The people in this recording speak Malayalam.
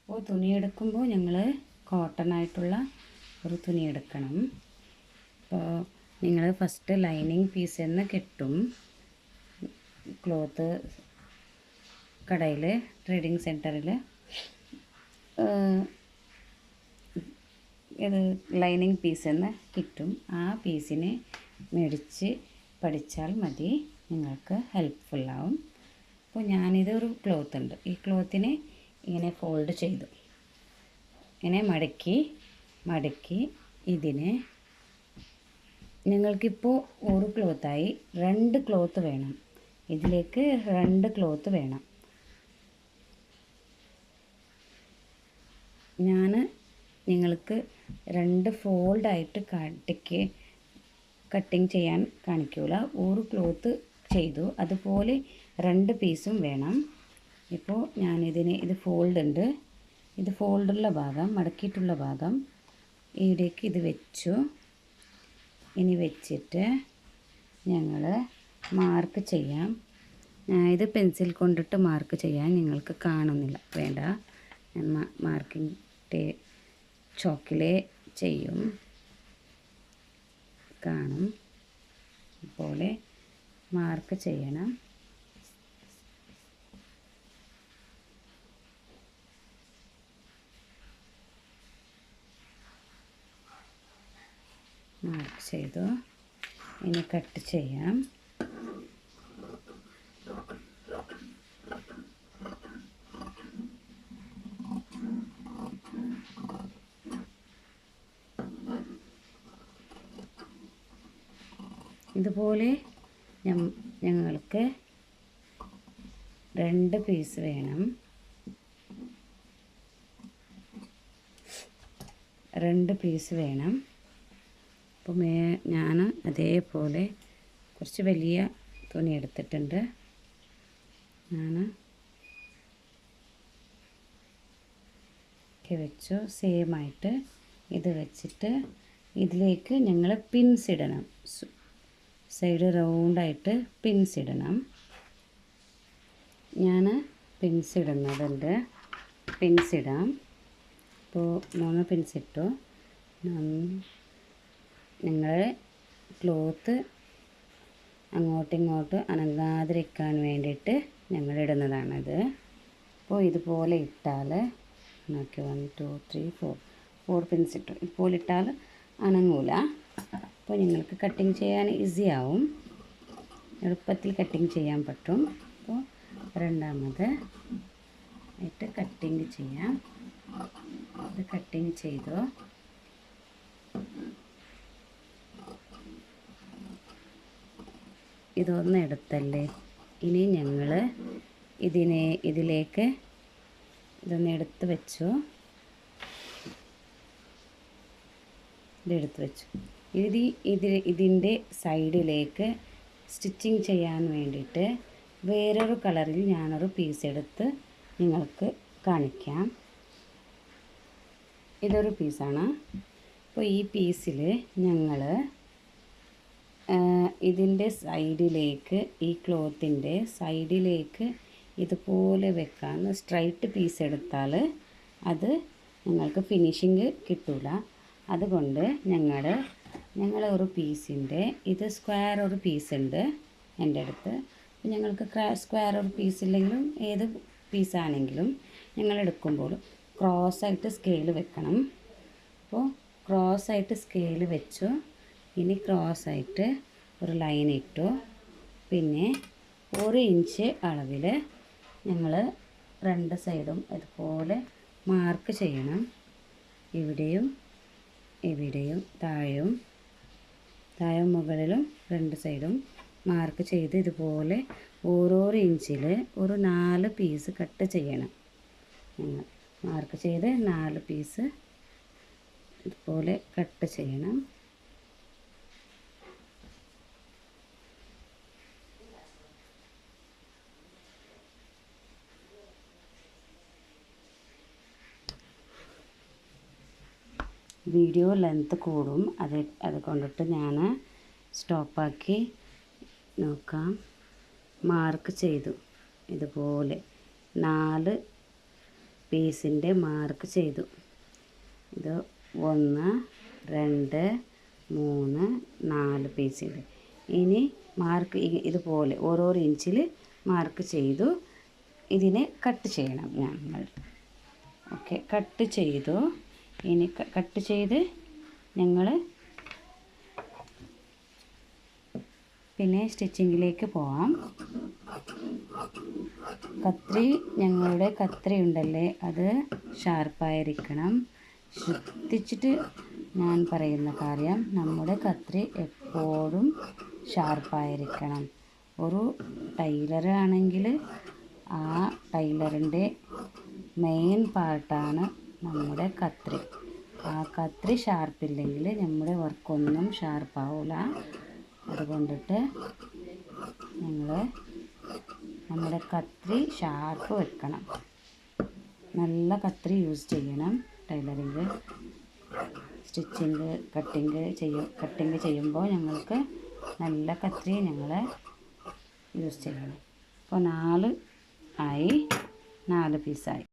അപ്പോൾ തുണിയെടുക്കുമ്പോൾ ഞങ്ങൾ കോട്ടൺ ആയിട്ടുള്ള ഒരു തുണി എടുക്കണം. അപ്പോൾ നിങ്ങൾ ഫസ്റ്റ് ലൈനിങ് പീസ് എന്ന് കിട്ടും ക്ലോത്ത് കടയിൽ, ട്രേഡിംഗ് സെൻറ്ററിൽ ഇത് ലൈനിങ് പീസ് എന്ന് കിട്ടും. ആ പീസിനെ മേടിച്ച് പഠിച്ചാൽ മതി, നിങ്ങൾക്ക് ഹെൽപ്ഫുള്ളാവും. അപ്പോൾ ഞാനിതൊരു ക്ലോത്ത് ഉണ്ട്, ഈ ക്ലോത്തിനെ ഇങ്ങനെ ഫോൾഡ് ചെയ്തു, ഇങ്ങനെ മടക്കി ഇതിനെ ഞങ്ങൾക്കിപ്പോൾ ഒരു ക്ലോത്തായി 2 ക്ലോത്ത് വേണം. ഇതിലേക്ക് 2 ക്ലോത്ത് വേണം. ഞാൻ നിങ്ങൾക്ക് 2 ഫോൾഡായിട്ട് കട്ടിങ് ചെയ്യാൻ കാണിക്കൂല. ഒരു ക്ലോത്ത് ചെയ്തു, അതുപോലെ 2 പീസും വേണം. ഇപ്പോൾ ഞാനിതിനെ, ഇത് ഫോൾഡ് ഉണ്ട്, ഇത് ഫോൾഡുള്ള ഭാഗം, മടക്കിയിട്ടുള്ള ഭാഗം ഇവിടേക്ക് ഇത് വെച്ചു. ഇനി വെച്ചിട്ട് ഞങ്ങൾ മാർക്ക് ചെയ്യാം. ഇത് പെൻസിൽ കൊണ്ടിട്ട് മാർക്ക് ചെയ്യാൻ നിങ്ങൾക്ക് കാണുന്നില്ല, വേണ്ട, ഞാൻ മാർക്കിംഗ് ചോക്കിലേ ചെയ്യും, കാണും പോലെ മാർക്ക് ചെയ്യണം. മാർക്ക് ചെയ്തു. ഇനി കട്ട് ചെയ്യാം. ഇതുപോലെ ഞങ്ങൾക്ക് 2 പീസ് വേണം. 2 പീസ് വേണം. അപ്പോൾ ഞാൻ അതേപോലെ കുറച്ച് വലിയ തുണി എടുത്തിട്ടുണ്ട്. ഞാൻ വെച്ചു, സെയിമായിട്ട് ഇത് വെച്ചിട്ട് ഇതിലേക്ക് ഞങ്ങൾ പിൻസ് ഇടണം. സൈഡ് റൗണ്ടായിട്ട് പിൻസ് ഇടണം. ഞാൻ പിൻസ് ഇടുന്നതുണ്ട്, പിൻസ് ഇടാം. ഇപ്പോൾ 3 പിൻസ് ഇട്ടു. നിങ്ങൾ ക്ലോത്ത് അങ്ങോട്ടിങ്ങോട്ട് അനങ്ങാതിരിക്കാൻ വേണ്ടിയിട്ട് ഞങ്ങൾ ഇടുന്നതാണത്. അപ്പോൾ ഇതുപോലെ ഇട്ടാൽ നോക്കി 1 2 3 4 പിൻസ് ഇട്ടു. ഇതുപോലെ ഇട്ടാൽ അനങ്ങൂല. അപ്പോൾ നിങ്ങൾക്ക് കട്ടിങ് ചെയ്യാൻ ഈസി ആവും, എളുപ്പത്തിൽ കട്ടിങ് ചെയ്യാൻ പറ്റും. അപ്പോൾ രണ്ടാമത് ആയിട്ട് കട്ടിങ് ചെയ്യാം. ഇത് കട്ടിങ് ചെയ്തു. ഇതൊന്ന് എടുത്തല്ലേ, ഇനി ഞങ്ങൾ ഇതിലേക്ക് ഇതൊന്ന് എടുത്ത് വെച്ചു, ഇതെടുത്ത് വെച്ചു. ഇതിൻ്റെ സൈഡിലേക്ക് സ്റ്റിച്ചിങ് ചെയ്യാൻ വേണ്ടിയിട്ട് വേറൊരു കളറിൽ ഞാനൊരു പീസ് എടുത്ത് നിങ്ങൾക്ക് കാണിക്കാം. ഇതൊരു പീസാണ്. അപ്പോൾ ഈ പീസിൽ ഞങ്ങൾ ഇതിൻ്റെ സൈഡിലേക്ക്, ഈ ക്ലോത്തിൻ്റെ സൈഡിലേക്ക് ഇതുപോലെ വെക്കാൻ സ്ട്രൈറ്റ് പീസ് എടുത്താൽ അത് നിങ്ങൾക്ക് ഫിനിഷിങ് കിട്ടില്ല. അതുകൊണ്ട് ഞങ്ങൾ ഒരു പീസിൻ്റെ, ഇത് സ്ക്വയർ ഒരു പീസ് ഉണ്ട് എൻ്റെ അടുത്ത്. അപ്പോൾ ഞങ്ങൾക്ക് സ്ക്വയർ ഒരു പീസ് ഇല്ലെങ്കിലും ഏത് പീസാണെങ്കിലും ഞങ്ങൾ എടുക്കുമ്പോൾ ക്രോസായിട്ട് സ്കെയിൽ വെക്കണം. അപ്പോൾ ക്രോസായിട്ട് സ്കെയിൽ വെച്ചു. ഇനി ക്രോസായിട്ട് ഒരു ലൈൻ ഇട്ടു. പിന്നെ 1 ഇഞ്ച് അളവിൽ ഞങ്ങൾ 2 സൈഡും ഇതുപോലെ മാർക്ക് ചെയ്യണം. ഇവിടെയും താഴെയും മുകളിലും 2 സൈഡും മാർക്ക് ചെയ്ത് ഇതുപോലെ ഓരോരോ ഇഞ്ചിൽ ഒരു 4 പീസ് കട്ട് ചെയ്യണം. മാർക്ക് ചെയ്ത് 4 പീസ് ഇതുപോലെ കട്ട് ചെയ്യണം. വീഡിയോ ലെങ്ത്ത് കൂടും, അത് കൊണ്ടിട്ട് ഞാൻ സ്റ്റോപ്പാക്കി നോക്കാം. മാർക്ക് ചെയ്തു ഇതുപോലെ 4 പീസിൻ്റെ മാർക്ക് ചെയ്തു. ഇത് 1 2 3 4 പീസുണ്ട്. ഇനി മാർക്ക് ഇതുപോലെ ഓരോരോ ഇഞ്ചിൽ മാർക്ക് ചെയ്തു. ഇതിനെ കട്ട് ചെയ്യണം ഞങ്ങൾ. ഓക്കെ, കട്ട് ചെയ്തു. ഇനി കട്ട് ചെയ്ത് ഞങ്ങൾ പിന്നെ സ്റ്റിച്ചിങ്ങിലേക്ക് പോവാം. ഞങ്ങളുടെ കത്രി ഉണ്ടല്ലേ, അത് ഷാർപ്പായിരിക്കണം. ശ്രദ്ധിച്ചിട്ട് ഞാൻ പറയുന്ന കാര്യം, നമ്മുടെ കത്രി എപ്പോഴും ഷാർപ്പായിരിക്കണം. ഒരു ടൈലറാണെങ്കിൽ ആ ടൈലറിൻ്റെ മെയിൻ പാർട്ടാണ് നമ്മുടെ കത്രി. ആ കത്രി ഷാർപ്പില്ലെങ്കിൽ നമ്മുടെ വർക്കൊന്നും ഷാർപ്പാവില്ല. അതുകൊണ്ടിട്ട് ഞങ്ങൾ നമ്മുടെ കത്രി ഷാർപ്പ് വെക്കണം. നല്ല കത്രി യൂസ് ചെയ്യണം. ടൈലറിങ്, സ്റ്റിച്ചിങ്, കട്ടിങ് ചെയ്യുമ്പോൾ ഞങ്ങൾക്ക് നല്ല കത്രി ഞങ്ങൾ യൂസ് ചെയ്യണം. അപ്പോൾ 4 പീസായി.